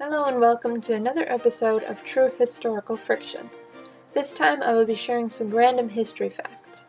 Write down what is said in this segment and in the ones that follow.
Hello and welcome to another episode of True Historical Friction. This time I will be sharing some random history facts.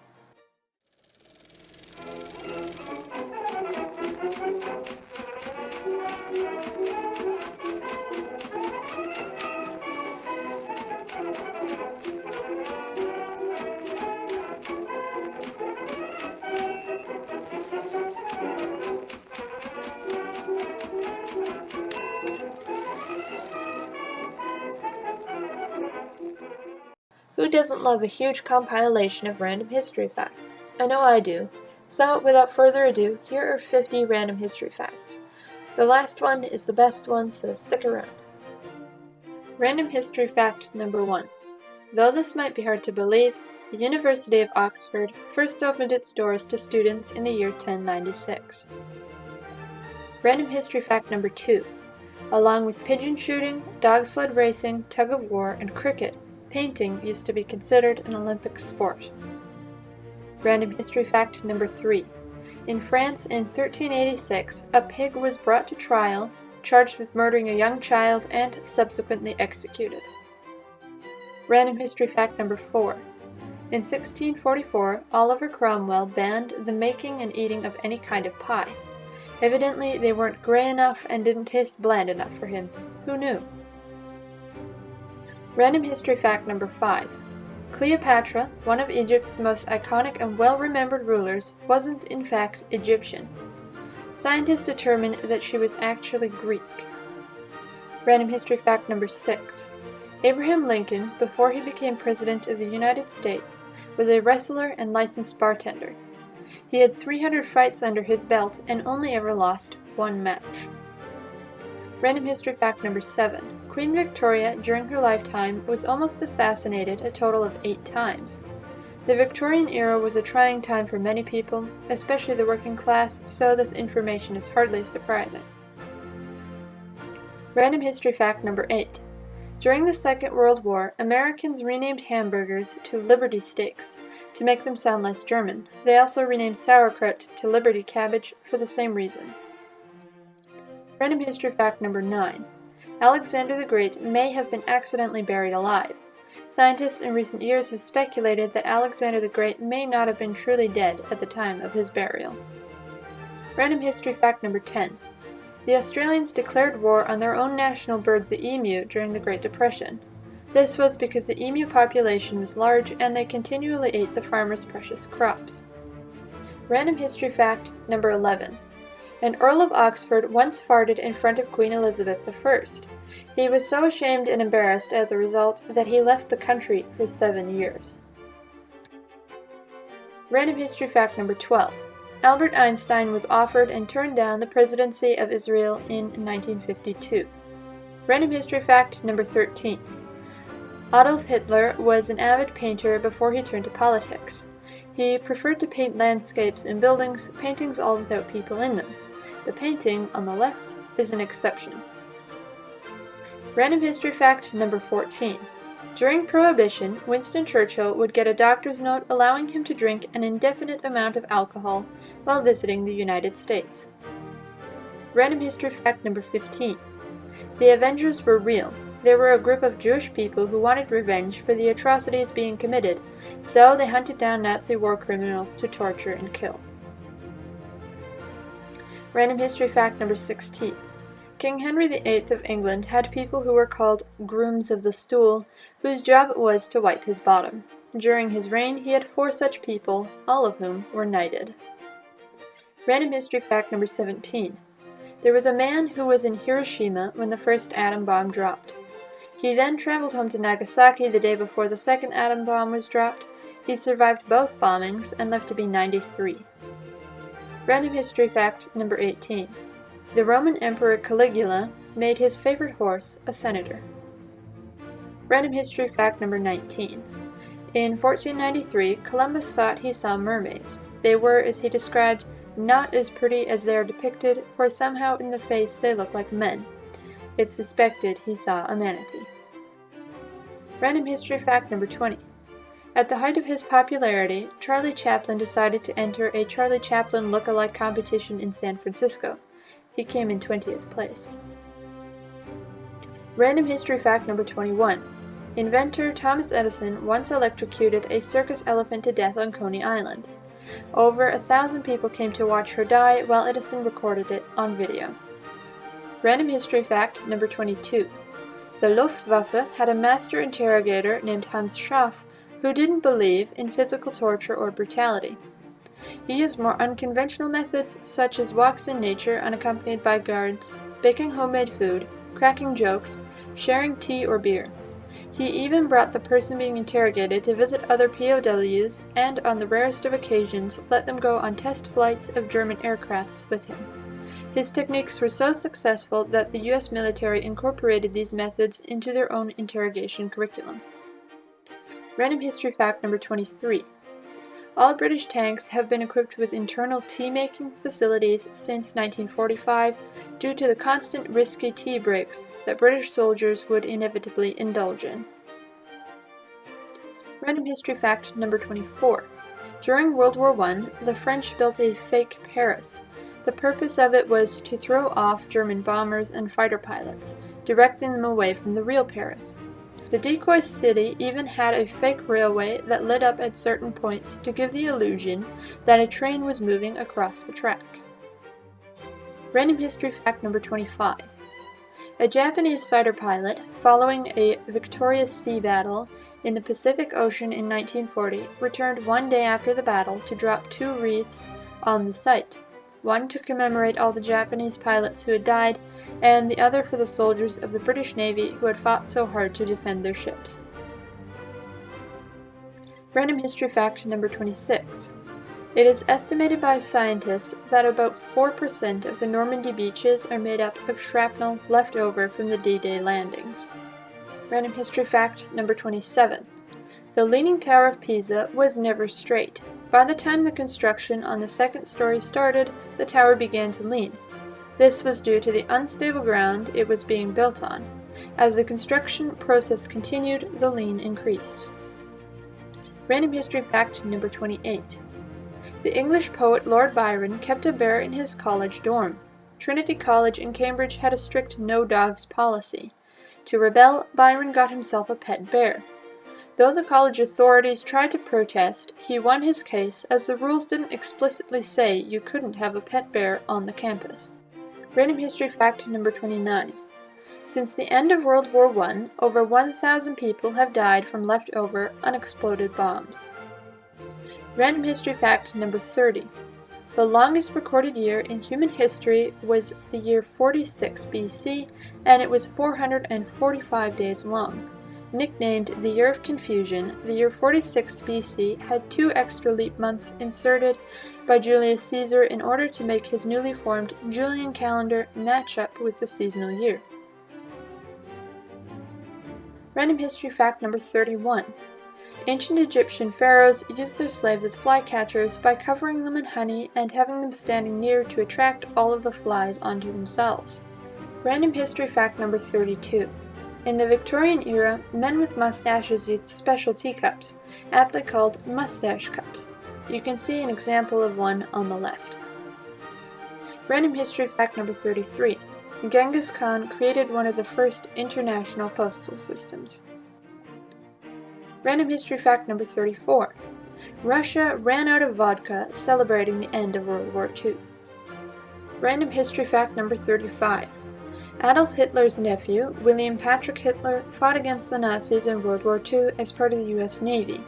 Who doesn't love a huge compilation of random history facts? I know I do. So, without further ado, here are 50 random history facts. The last one is the best one, so stick around. Random history fact number 1. Though this might be hard to believe, the University of Oxford first opened its doors to students in the year 1096. Random history fact number 2. Along with pigeon shooting, dog sled racing, tug of war, and cricket, painting used to be considered an Olympic sport. Random history fact number 3. In France in 1386, a pig was brought to trial, charged with murdering a young child, and subsequently executed. Random history fact number 4. In 1644, Oliver Cromwell banned the making and eating of any kind of pie. Evidently, they weren't grey enough and didn't taste bland enough for him. Who knew? Random history fact number 5. Cleopatra, one of Egypt's most iconic and well-remembered rulers, wasn't in fact Egyptian. Scientists determined that she was actually Greek. Random history fact number 6. Abraham Lincoln, before he became President of the United States, was a wrestler and licensed bartender. He had 300 fights under his belt and only ever lost one match. Random history fact number 7. Queen Victoria, during her lifetime, was almost assassinated a total of 8 times. The Victorian era was a trying time for many people, especially the working class, so this information is hardly surprising. Random history fact number 8. During the Second World War, Americans renamed hamburgers to Liberty Steaks to make them sound less German. They also renamed sauerkraut to Liberty Cabbage for the same reason. Random history fact number 9. Alexander the Great may have been accidentally buried alive. Scientists in recent years have speculated that Alexander the Great may not have been truly dead at the time of his burial. Random history fact number 10. The Australians declared war on their own national bird, the emu, during the Great Depression. This was because the emu population was large and they continually ate the farmers' precious crops. Random history fact number 11. An Earl of Oxford once farted in front of Queen Elizabeth I. He was so ashamed and embarrassed as a result that he left the country for 7 years. Random history fact number 12. Albert Einstein was offered and turned down the presidency of Israel in 1952. Random history fact number 13. Adolf Hitler was an avid painter before he turned to politics. He preferred to paint landscapes and buildings, paintings all without people in them. The painting on the left is an exception. Random history fact number 14. During Prohibition, Winston Churchill would get a doctor's note allowing him to drink an indefinite amount of alcohol while visiting the United States. Random history fact number 15. The Avengers were real. They were a group of Jewish people who wanted revenge for the atrocities being committed, so they hunted down Nazi war criminals to torture and kill. Random history fact number 16. King Henry VIII of England had people who were called grooms of the stool, whose job it was to wipe his bottom. During his reign, he had 4 such people, all of whom were knighted. Random history fact number 17. There was a man who was in Hiroshima when the first atom bomb dropped. He then traveled home to Nagasaki the day before the second atom bomb was dropped. He survived both bombings and lived to be 93. Random history fact number 18. The Roman Emperor Caligula made his favorite horse a senator. Random history fact number 19. In 1493, Columbus thought he saw mermaids. They were, as he described, not as pretty as they are depicted, for somehow in the face they look like men. It's suspected he saw a manatee. Random history fact number 20. At the height of his popularity, Charlie Chaplin decided to enter a Charlie Chaplin look-alike competition in San Francisco. He came in 20th place. Random history fact number 21. Inventor Thomas Edison once electrocuted a circus elephant to death on Coney Island. Over 1,000 people came to watch her die while Edison recorded it on video. Random history fact number 22. The Luftwaffe had a master interrogator named Hans Schaff who didn't believe in physical torture or brutality. He used more unconventional methods such as walks in nature unaccompanied by guards, baking homemade food, cracking jokes, sharing tea or beer. He even brought the person being interrogated to visit other POWs and, on the rarest of occasions, let them go on test flights of German aircrafts with him. His techniques were so successful that the US military incorporated these methods into their own interrogation curriculum. Random history fact number 23. All British tanks have been equipped with internal tea-making facilities since 1945 due to the constant risky tea breaks that British soldiers would inevitably indulge in. Random history fact number 24. During World War I, the French built a fake Paris. The purpose of it was to throw off German bombers and fighter pilots, directing them away from the real Paris. The decoy city even had a fake railway that lit up at certain points to give the illusion that a train was moving across the track. Random history fact number 25. A Japanese fighter pilot, following a victorious sea battle in the Pacific Ocean in 1940, returned one day after the battle to drop 2 wreaths on the site, one to commemorate all the Japanese pilots who had died, and the other for the soldiers of the British Navy who had fought so hard to defend their ships. Random history fact number 26. It is estimated by scientists that about 4% of the Normandy beaches are made up of shrapnel left over from the D-Day landings. Random history fact number 27. The Leaning Tower of Pisa was never straight. By the time the construction on the second story started, the tower began to lean. This was due to the unstable ground it was being built on. As the construction process continued, the lean increased. Random history fact number 28. The English poet Lord Byron kept a bear in his college dorm. Trinity College in Cambridge had a strict no-dogs policy. To rebel, Byron got himself a pet bear. Though the college authorities tried to protest, he won his case as the rules didn't explicitly say you couldn't have a pet bear on the campus. Random history fact number 29. Since the end of World War I, over 1,000 people have died from leftover unexploded bombs. Random history fact number 30. The longest recorded year in human history was the year 46 BC, and it was 445 days long. Nicknamed the Year of Confusion, the year 46 BC had 2 extra leap months inserted by Julius Caesar in order to make his newly formed Julian calendar match up with the seasonal year. Random history fact number 31. Ancient Egyptian pharaohs used their slaves as flycatchers by covering them in honey and having them standing near to attract all of the flies onto themselves. Random history fact number 32. In the Victorian era, men with mustaches used special teacups, aptly called mustache cups. You can see an example of one on the left. Random history fact number 33. Genghis Khan created one of the first international postal systems. Random history fact number 34. Russia ran out of vodka celebrating the end of World War II. Random history fact number 35. Adolf Hitler's nephew, William Patrick Hitler, fought against the Nazis in World War II as part of the US Navy.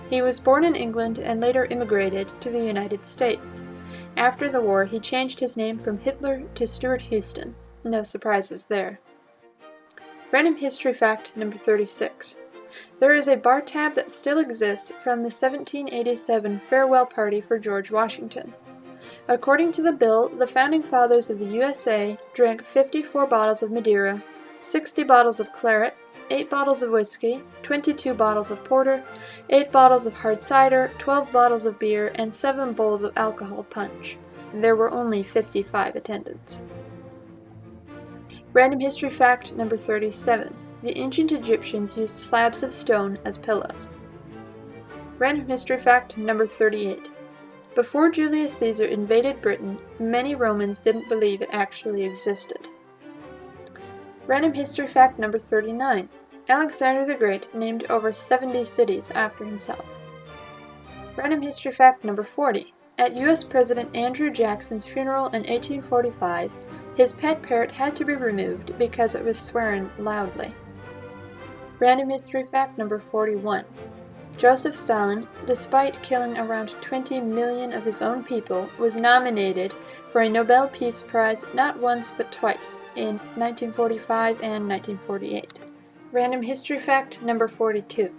He was born in England and later immigrated to the United States. After the war, he changed his name from Hitler to Stuart Houston. No surprises there. Random history fact number 36. There is a bar tab that still exists from the 1787 farewell party for George Washington. According to the bill, the founding fathers of the USA drank 54 bottles of Madeira, 60 bottles of claret, 8 bottles of whiskey, 22 bottles of porter, 8 bottles of hard cider, 12 bottles of beer, and 7 bowls of alcohol punch. There were only 55 attendants. Random history fact number 37. The ancient Egyptians used slabs of stone as pillows. Random history fact number 38. Before Julius Caesar invaded Britain, many Romans didn't believe it actually existed. Random history fact number 39. Alexander the Great named over 70 cities after himself. Random history fact number 40. At U.S. President Andrew Jackson's funeral in 1845, his pet parrot had to be removed because it was swearing loudly. Random history fact number 41. Joseph Stalin, despite killing around 20 million of his own people, was nominated for a Nobel Peace Prize not once but twice, in 1945 and 1948. Random history fact number 42.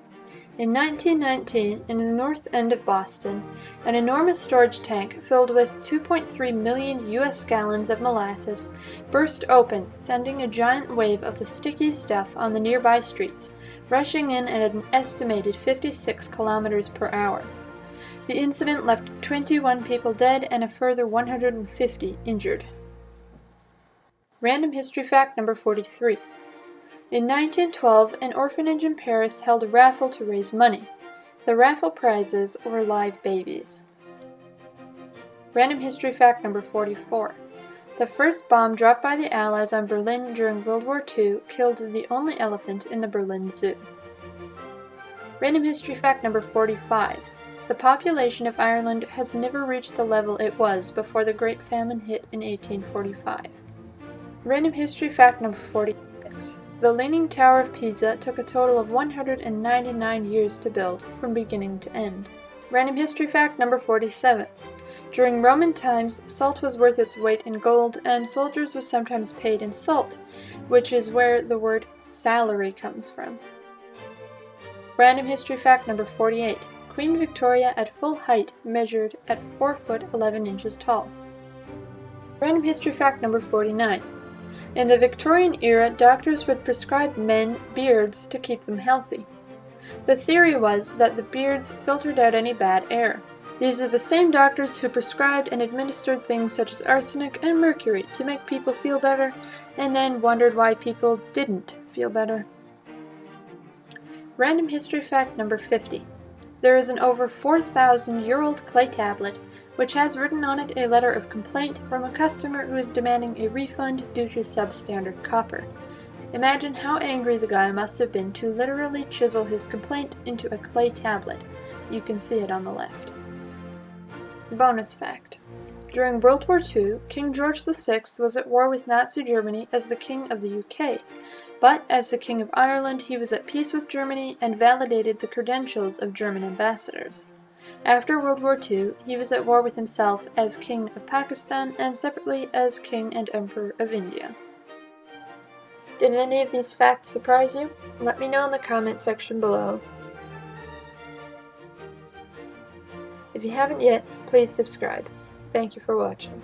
In 1919, in the north end of Boston, an enormous storage tank filled with 2.3 million U.S. gallons of molasses burst open, sending a giant wave of the sticky stuff on the nearby streets, rushing in at an estimated 56 kilometers per hour. The incident left 21 people dead and a further 150 injured. Random history fact number 43. In 1912, an orphanage in Paris held a raffle to raise money. The raffle prizes were live babies. Random history fact number 44. The first bomb dropped by the Allies on Berlin during World War II killed the only elephant in the Berlin Zoo. Random history fact number 45. The population of Ireland has never reached the level it was before the Great Famine hit in 1845. Random history fact number 46. The Leaning Tower of Pisa took a total of 199 years to build, from beginning to end. Random history fact number 47. During Roman times, salt was worth its weight in gold, and soldiers were sometimes paid in salt, which is where the word salary comes from. Random history fact number 48. Queen Victoria at full height measured at 4 foot 11 inches tall. Random history fact number 49. In the Victorian era, doctors would prescribe men beards to keep them healthy. The theory was that the beards filtered out any bad air. These are the same doctors who prescribed and administered things such as arsenic and mercury to make people feel better, and then wondered why people didn't feel better. Random history fact number 50. There is an over 4,000-year-old clay tablet which has written on it a letter of complaint from a customer who is demanding a refund due to substandard copper. Imagine how angry the guy must have been to literally chisel his complaint into a clay tablet. You can see it on the left. Bonus fact. During World War II, King George VI was at war with Nazi Germany as the King of the UK, but as the King of Ireland he was at peace with Germany and validated the credentials of German ambassadors. After World War II, he was at war with himself as King of Pakistan and separately as King and Emperor of India. Did any of these facts surprise you? Let me know in the comment section below. If you haven't yet, please subscribe. Thank you for watching.